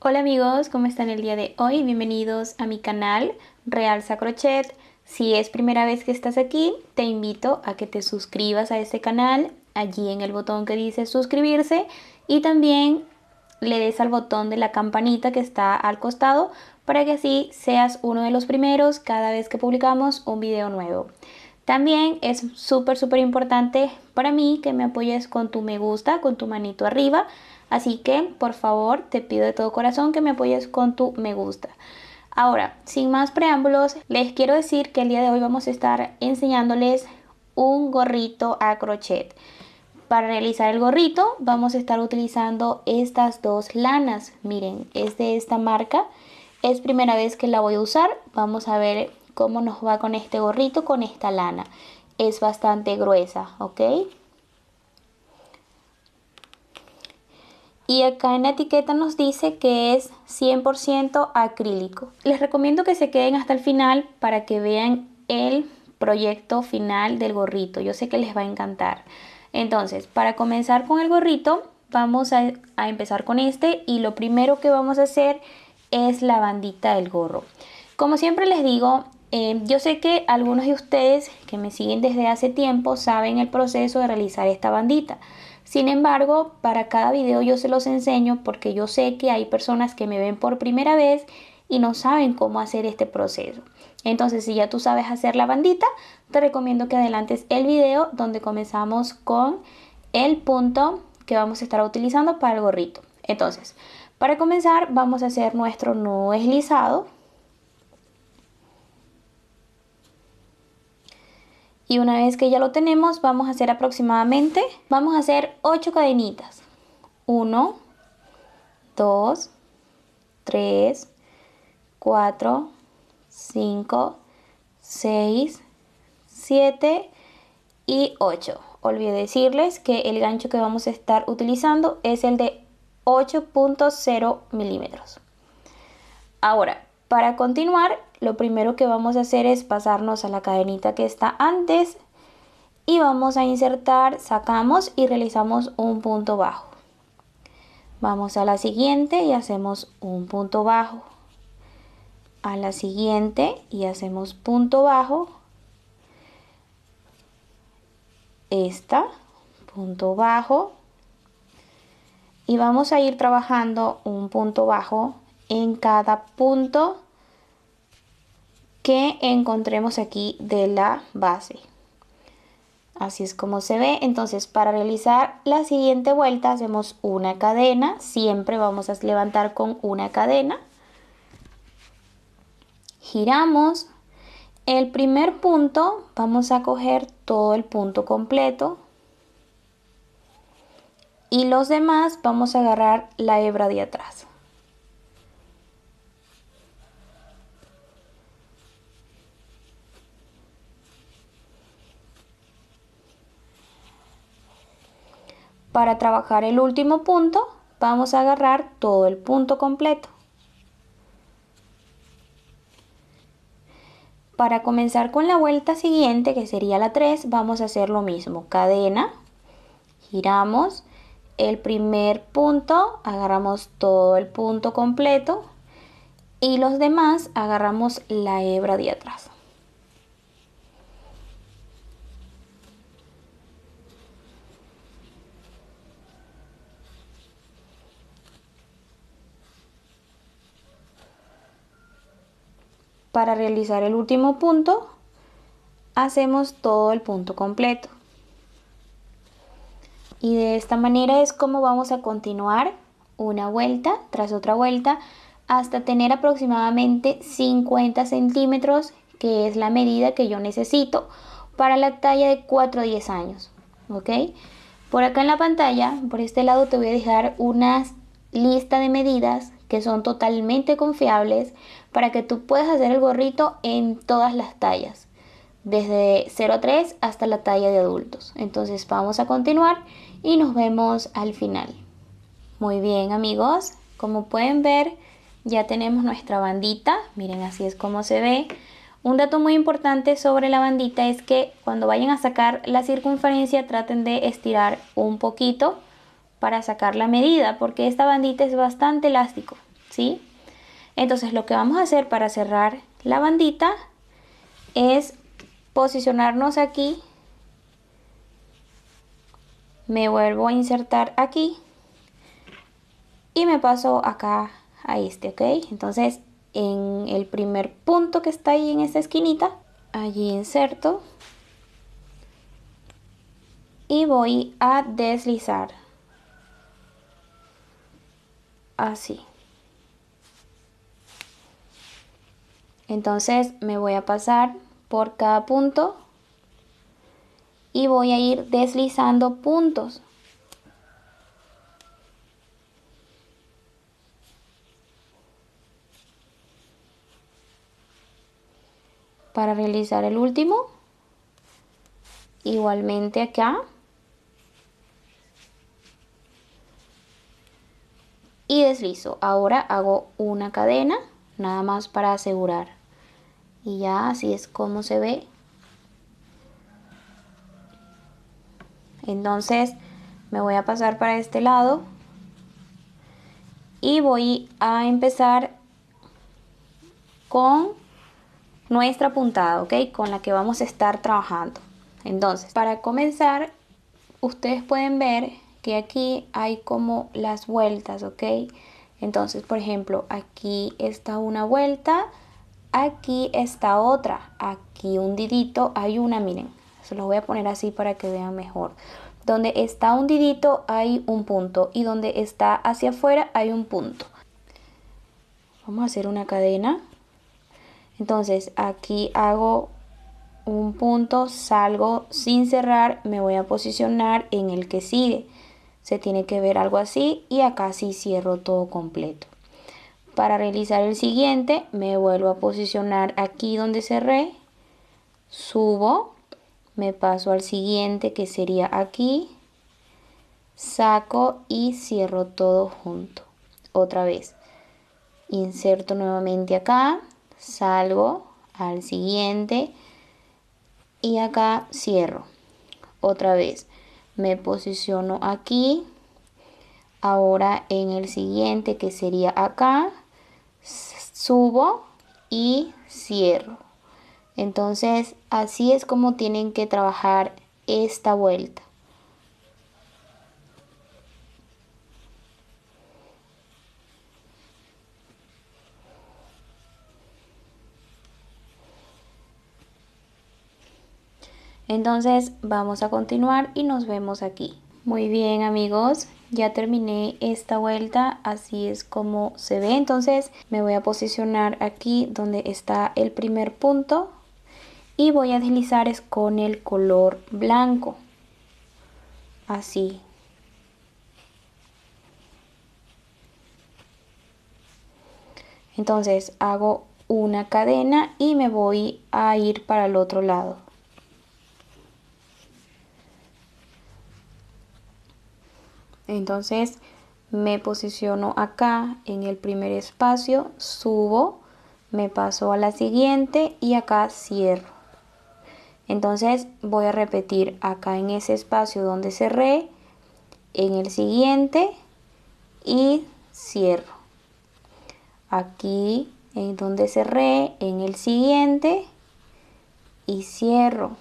Hola amigos, ¿cómo están el día de hoy? Bienvenidos a mi canal Realza Crochet. Si es primera vez que estás aquí, te invito a que te suscribas a este canal, allí en el botón que dice suscribirse, y también le des al botón de la campanita que está al costado para que así seas uno de los primeros cada vez que publicamos un video nuevo. También es súper importante para mí que me apoyes con tu me gusta, con tu manito arriba. Así que por favor te pido de todo corazón que me apoyes con tu me gusta. Ahora, sin más preámbulos, les quiero decir que el día de hoy vamos a estar enseñándoles un gorrito a crochet. Para realizar el gorrito vamos a estar utilizando estas dos lanas. Miren, es de esta marca. Es primera vez que la voy a usar. Vamos a ver cómo nos va con este gorrito, con esta lana. Es bastante gruesa, ¿ok? Y acá en la etiqueta nos dice que es 100% acrílico. Les recomiendo que se queden hasta el final para que vean el proyecto final del gorrito. Yo sé que les va a encantar. Entonces, para comenzar con el gorrito, vamos a empezar con este. Y lo primero que vamos a hacer es la bandita del gorro. Como siempre les digo, yo sé que algunos de ustedes que me siguen desde hace tiempo saben el proceso de realizar esta bandita. Sin embargo, para cada video yo se los enseño porque yo sé que hay personas que me ven por primera vez y no saben cómo hacer este proceso. Entonces, si ya tú sabes hacer la bandita, te recomiendo que adelantes el video donde comenzamos con el punto que vamos a estar utilizando para el gorrito. Entonces, para comenzar vamos a hacer nuestro nudo deslizado. Y una vez que ya lo tenemos, vamos a hacer aproximadamente, vamos a hacer 8 cadenitas. 1, 2, 3, 4, 5, 6, 7 y 8. Olvidé decirles que el gancho que vamos a estar utilizando es el de 8.0 milímetros. Ahora, para continuar, lo primero que vamos a hacer es pasarnos a la cadenita que está antes y vamos a insertar, sacamos y realizamos un punto bajo. Vamos a la siguiente y hacemos un punto bajo. A la siguiente y hacemos punto bajo. Esta, punto bajo. Y vamos a ir trabajando un punto bajo en cada punto que encontremos aquí de la base. Así es como se ve. Entonces, para realizar la siguiente vuelta hacemos una cadena. Siempre vamos a levantar con una cadena. Giramos. El primer punto vamos a coger todo el punto completo. Y los demás vamos a agarrar la hebra de atrás. Para trabajar el último punto, vamos a agarrar todo el punto completo. Para comenzar con la vuelta siguiente, que sería la 3, vamos a hacer lo mismo. Cadena, giramos el primer punto, agarramos todo el punto completo y los demás agarramos la hebra de atrás. Para realizar el último punto, hacemos todo el punto completo. Y de esta manera es como vamos a continuar una vuelta tras otra vuelta hasta tener aproximadamente 50 centímetros, que es la medida que yo necesito para la talla de 4 a 10 años. ¿Ok? Por acá en la pantalla, por este lado, te voy a dejar una lista de medidas que son totalmente confiables para que tú puedas hacer el gorrito en todas las tallas, desde 0 a 3 hasta la talla de adultos. Entonces vamos a continuar y nos vemos al final. Muy bien amigos, como pueden ver ya tenemos nuestra bandita. Miren, así es como se ve. Un dato muy importante sobre la bandita es que cuando vayan a sacar la circunferencia traten de estirar un poquito para sacar la medida, porque esta bandita es bastante elástico. ¿sí? Entonces lo que vamos a hacer para cerrar la bandita es posicionarnos aquí. Me vuelvo a insertar aquí y me paso acá a este, ¿ok? Entonces en el primer punto que está ahí en esta esquinita, allí inserto y voy a deslizar así. Entonces me voy a pasar por cada punto y voy a ir deslizando puntos. Para realizar el último, igualmente acá. Y deslizo. Ahora hago una cadena, nada más para asegurar. Y ya así es como se ve. Entonces me voy a pasar para este lado y voy a empezar con nuestra puntada, ¿ok? Con la que vamos a estar trabajando. Entonces, para comenzar, ustedes pueden ver que aquí hay como las vueltas, ¿ok? Entonces, por ejemplo, aquí está una vuelta, aquí está otra, aquí hundidito hay una, miren, se los voy a poner así para que vean mejor. Donde está hundidito hay un punto y donde está hacia afuera hay un punto. Vamos a hacer una cadena. Entonces aquí hago un punto, salgo sin cerrar, me voy a posicionar en el que sigue. Se tiene que ver algo así y acá sí cierro todo completo. Para realizar el siguiente me vuelvo a posicionar aquí donde cerré, subo, me paso al siguiente que sería aquí, saco y cierro todo junto. Otra vez, inserto nuevamente acá, salgo al siguiente y acá cierro. Otra vez me posiciono aquí, ahora en el siguiente que sería acá, subo y cierro. Entonces así es como tienen que trabajar esta vuelta. Entonces vamos a continuar y nos vemos aquí. Muy bien, amigos, ya terminé esta vuelta, así es como se ve. Entonces me voy a posicionar aquí donde está el primer punto y voy a deslizar es con el color blanco, así. Entonces hago una cadena y me voy a ir para el otro lado. Entonces me posiciono acá en el primer espacio, subo, me paso a la siguiente y acá cierro. Entonces voy a repetir acá en ese espacio donde cerré, en el siguiente y cierro. Aquí en donde cerré, en el siguiente y cierro.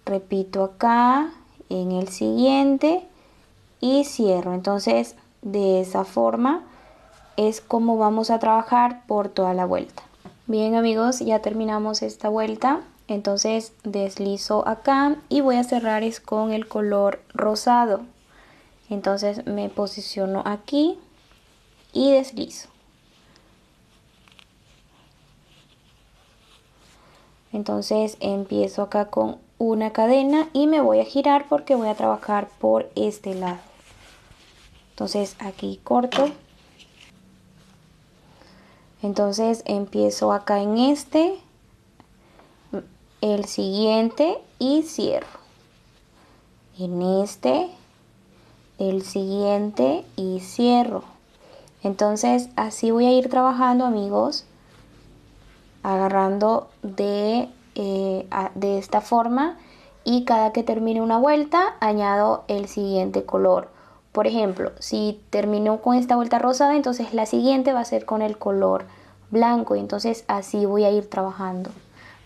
Repito acá, en el siguiente y cierro. Entonces de esa forma es como vamos a trabajar por toda la vuelta. Bien, amigos, ya terminamos esta vuelta. Entonces deslizo acá y voy a cerrar es con el color rosado. Entonces me posiciono aquí y deslizo. Entonces empiezo acá con una cadena y me voy a girar porque voy a trabajar por este lado. Entonces aquí corto. Entonces empiezo acá en este, el siguiente y cierro. En este, el siguiente y cierro. Entonces así voy a ir trabajando, amigos, agarrando de esta forma y cada que termine una vuelta añado el siguiente color. Por ejemplo, si terminó con esta vuelta rosada, entonces la siguiente va a ser con el color blanco y entonces así voy a ir trabajando.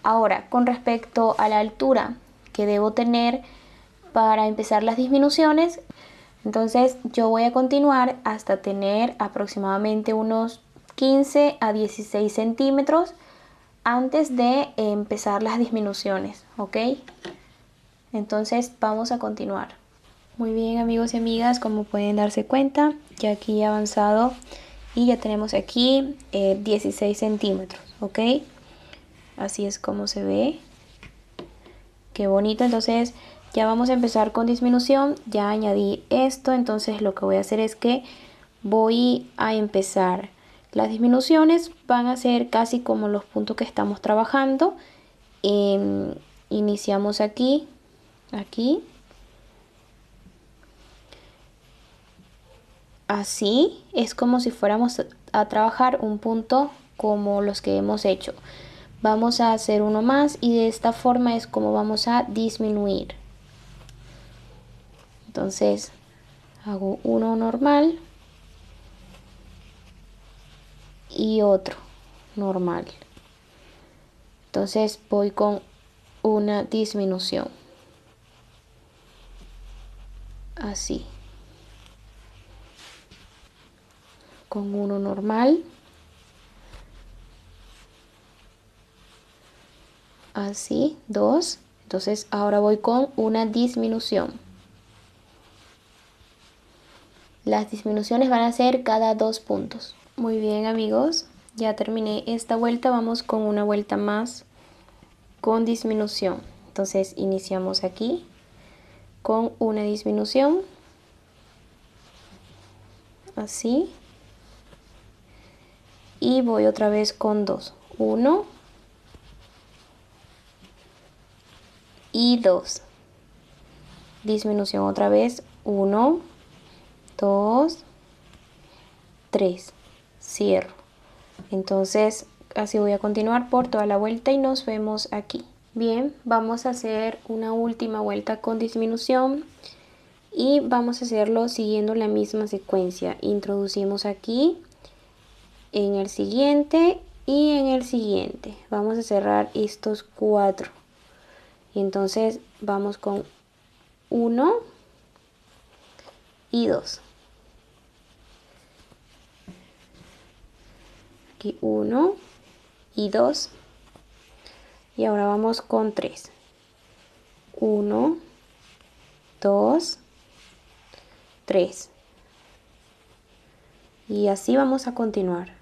Ahora, con respecto a la altura que debo tener para empezar las disminuciones, entonces yo voy a continuar hasta tener aproximadamente unos 15 a 16 centímetros antes de empezar las disminuciones, ¿ok? Entonces vamos a continuar. Muy bien, amigos y amigas, como pueden darse cuenta, ya aquí he avanzado y ya tenemos aquí 16 centímetros, ¿ok? Así es como se ve. Qué bonito. Entonces ya vamos a empezar con disminución. Ya añadí esto, entonces lo que voy a hacer es que voy a empezar. Las disminuciones van a ser casi como los puntos que estamos trabajando. Iniciamos aquí, aquí. Así es como si fuéramos a trabajar un punto como los que hemos hecho. Vamos a hacer uno más y de esta forma es como vamos a disminuir. Entonces hago uno normal y otro normal. Entonces voy con una disminución. Así. Con uno normal. Así, dos. Entonces ahora voy con una disminución. Las disminuciones van a ser cada 2 puntos. Muy bien, amigos, ya terminé esta vuelta. Vamos con una vuelta más con disminución. Entonces iniciamos aquí con una disminución. Así. Y voy otra vez con 2. 1 y 2. Disminución otra vez. 1, 2, 3. Cierro. Entonces así voy a continuar por toda la vuelta y nos vemos aquí. Bien, vamos a hacer una última vuelta con disminución y vamos a hacerlo siguiendo la misma secuencia. Introducimos aquí, en el siguiente y en el siguiente. Vamos a cerrar estos 4 y entonces vamos con 1 y 2. Aquí 1 y 2 y ahora vamos con 3. 1, 2, 3 y así vamos a continuar.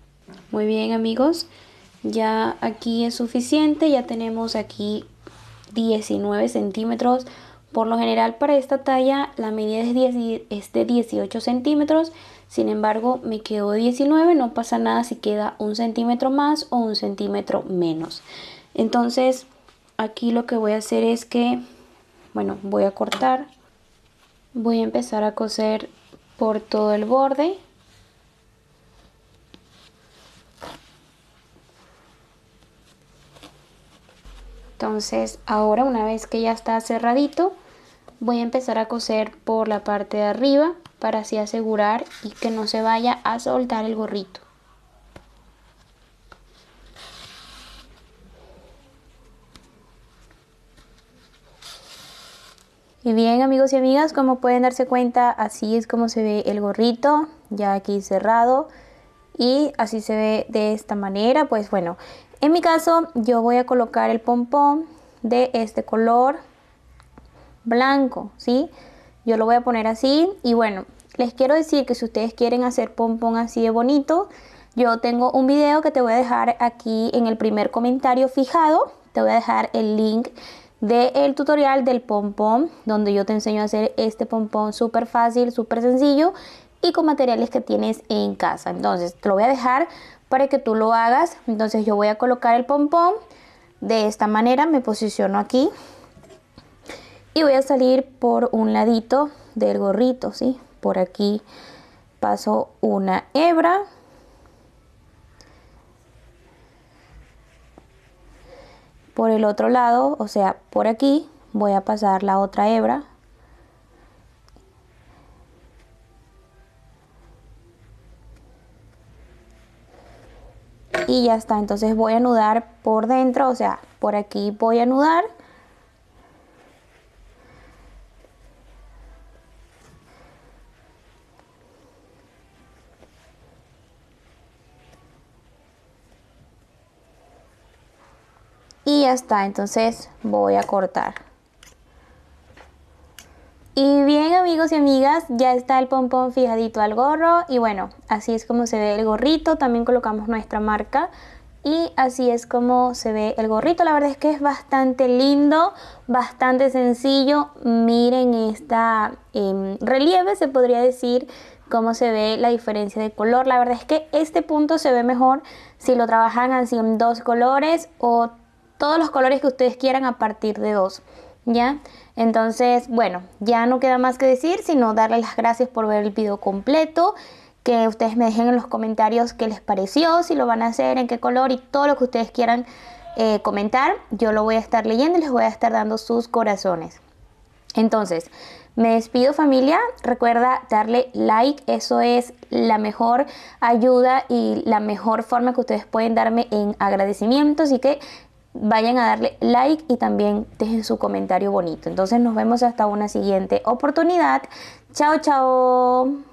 Muy bien, amigos, ya aquí es suficiente. Ya tenemos aquí 19 centímetros. Por lo general para esta talla la medida es de 18 centímetros. Sin embargo me quedó 19. No pasa nada si queda un centímetro más o un centímetro menos. Entonces aquí lo que voy a hacer es que, bueno, voy a cortar. Voy a empezar a coser por todo el borde. Entonces ahora, una vez que ya está cerradito, voy a empezar a coser por la parte de arriba para así asegurar y que no se vaya a soltar el gorrito. Y bien, amigos y amigas, como pueden darse cuenta, así es como se ve el gorrito ya aquí cerrado y así se ve de esta manera. Pues bueno, en mi caso yo voy a colocar el pompón de este color blanco, ¿sí? Yo lo voy a poner así y bueno, les quiero decir que si ustedes quieren hacer pompón así de bonito, yo tengo un video que te voy a dejar aquí en el primer comentario fijado. Te voy a dejar el link del tutorial del pompón, donde yo te enseño a hacer este pompón súper fácil, súper sencillo y con materiales que tienes en casa. Entonces te lo voy a dejar para que tú lo hagas. Entonces yo voy a colocar el pompón de esta manera, me posiciono aquí y voy a salir por un ladito del gorrito, ¿sí? Por aquí paso una hebra. Por el otro lado, o sea, por aquí voy a pasar la otra hebra. y ya está. Entonces voy a anudar por dentro, o sea, por aquí voy a anudar. Y ya está, entonces voy a cortar. Y bien, amigos y amigas, ya está el pompón fijadito al gorro y bueno, así es como se ve el gorrito. También colocamos nuestra marca y así es como se ve el gorrito. La verdad es que es bastante lindo, bastante sencillo. Miren esta relieve, se podría decir, cómo se ve la diferencia de color. La verdad es que este punto se ve mejor si lo trabajan así en 2 colores o todos los colores que ustedes quieran a partir de 2. ¿Ya? Entonces, bueno, ya no queda más que decir, sino darles las gracias por ver el video completo, que ustedes me dejen en los comentarios qué les pareció, si lo van a hacer, en qué color y todo lo que ustedes quieran comentar. Yo lo voy a estar leyendo y les voy a estar dando sus corazones. Entonces, me despido, familia. Recuerda darle like, eso es la mejor ayuda y la mejor forma que ustedes pueden darme en agradecimiento, así que vayan a darle like y también dejen su comentario bonito. Entonces nos vemos hasta una siguiente oportunidad. Chao, chao.